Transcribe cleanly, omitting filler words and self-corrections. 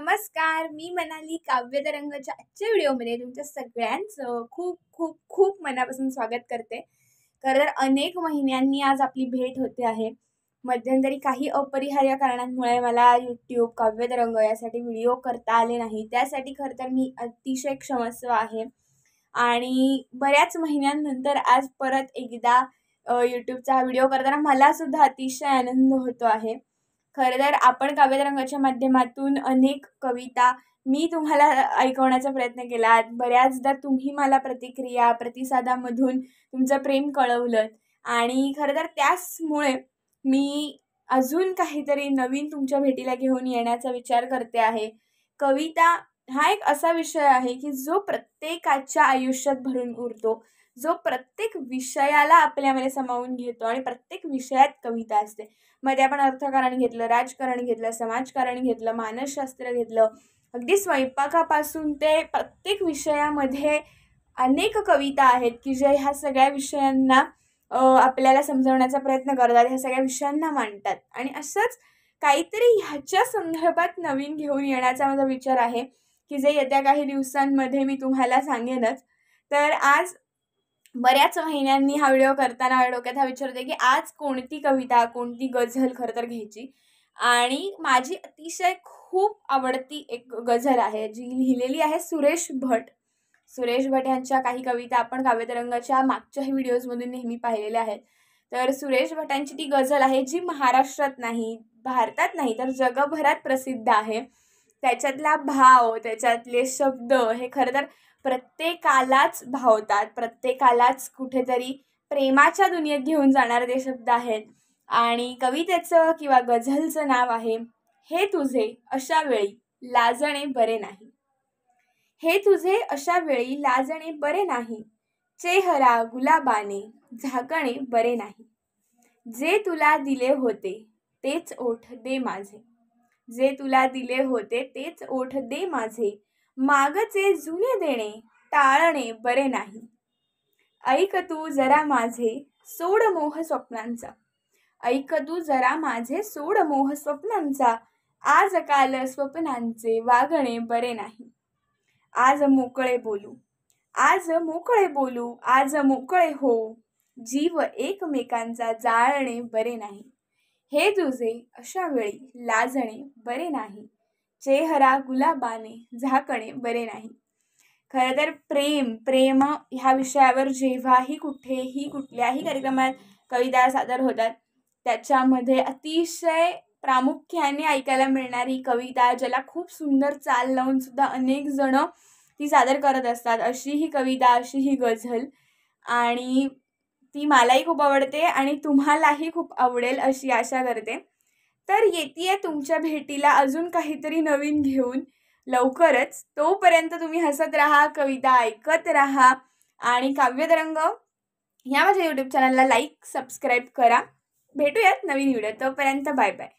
नमस्कार, मी मनाली. काव्यतरंगाच्या आजच्या व्हिडिओमध्ये तुमच्या सगळ्यांचं खूप खूप खूप मनापासून स्वागत करते. खरं तर अनेक महिन्यांनी आज आपली भेट होते आहे. मध्यंतरी काही अपरिहार्य कारणांमुळे मला यूट्यूब काव्यतरंग यासाठी व्हिडिओ करता आले नाही. त्यासाठी खरं तर मी अतिशय क्षमस्व आहे. आणि बऱ्याच महिन्यांनंतर आज परत एकदा यूट्यूबचा हा व्हिडिओ करताना मलासुद्धा अतिशय आनंद होतो आहे. खरं तर आपण काव्यतरंगाच्या माध्यमातून अनेक कविता मी तुम्हाला ऐकवण्याचा प्रयत्न केला. बऱ्याचदा तुम्ही मला प्रतिक्रिया, प्रतिसादामधून तुमचं प्रेम कळवलंत आणि खरं तर त्याचमुळे मी अजून काहीतरी नवीन तुमच्या भेटीला घेऊन येण्याचा विचार करते आहे. कविता हा एक असा विषय आहे की जो प्रत्येकाच्या आयुष्यात भरून उरतो, जो प्रत्येक विषयाला आपल्यामध्ये सामावून घेतो आणि प्रत्येक विषयात कविता असते. मध्ये आपण अर्थकारण घेतलं, राजकारण घेतलं, समाजकारण घेतलं, मानसशास्त्र घेतलं, अगदी स्वयंपाकापासून ते प्रत्येक विषयामध्ये अनेक कविता आहेत की जे ह्या सगळ्या विषयांना आपल्याला समजवण्याचा प्रयत्न करतात, ह्या सगळ्या विषयांना मांडतात. आणि असंच काहीतरी ह्याच्या संदर्भात नवीन घेऊन येण्याचा माझा विचार आहे की जे येत्या काही दिवसांमध्ये मी तुम्हाला सांगेनच. तर आज बऱ्याच महिन्यांनी हा व्हिडिओ करताना माझ्या डोक्यात हा विचार होता की आज कोणती कविता, कोणती गझल खरं तर घ्यायची. आणि माझी अतिशय खूप आवडती एक गझल आहे जी लिहिलेली आहे सुरेश भट. सुरेश भट यांच्या काही कविता आपण काव्यतरंगाच्या मागच्याही व्हिडिओजमधून नेहमी पाहिलेल्या आहेत. तर सुरेश भटांची ती गझल आहे जी महाराष्ट्रात नाही, भारतात नाही तर जगभरात प्रसिद्ध आहे. त्याच्यातला भाव, त्याच्यातले शब्द हे खरं तर प्रत्येकालाच भावतात, प्रत्येकालाच कुठेतरी प्रेमाच्या दुनियेत घेऊन जाणारे ते शब्द आहेत. आणि कवितेचं किंवा गझलचं नाव आहे हे तुझे अशा वेळी लाजणे बरे नाही. हे तुझे अशा वेळी लाजणे बरे नाही, चेहरा गुलाबाने झाकणे बरे नाही. जे तुला दिले होते तेच ओठ दे माझे, जे तुला दिले होते तेच ओठ दे माझे, मागचे जुने देणे टाळणे बरे नाही. ऐक तू जरा माझे सोड मोह स्वप्नांचा, ऐक तू जरा माझे सोड मोह स्वप्नांचा, आज काल स्वप्नांचे वागणे बरे नाही. आज मोकळे बोलू, आज मोकळे बोलू, आज मोकळे हो, जीव एकमेकांचा जाळणे बरे नाही. हे तुझे अशा वेळी लाजणे बरे नाही, चेहरा गुलाबाने झाकणे बरे नाही. खरं तर प्रेम ह्या विषयावर जेव्हाही कुठेही कुठल्याही कार्यक्रमात कविता सादर होतात त्याच्यामध्ये अतिशय प्रामुख्याने ऐकायला मिळणारी कविता, ज्याला खूप सुंदर चाल लावून सुद्धा अनेक जण ती सादर करत असतात, अशी ही कविता, अशी ही गझल. आणि ती मलाही खूप आवडते आणि तुम्हालाही खूप आवडेल अशी आशा करते. तर येतीये तुमच्या भेटीला अजून काहीतरी नवीन घेऊन लवकरच. तोपर्यंत तुम्ही हसत राहा, कविता ऐकत राहा आणि काव्यतरंग ह्या माझ्या यूट्यूब चॅनलला लाईक, सबस्क्राईब करा. भेटूयात नवीन व्हिडिओ. तोपर्यंत बाय बाय.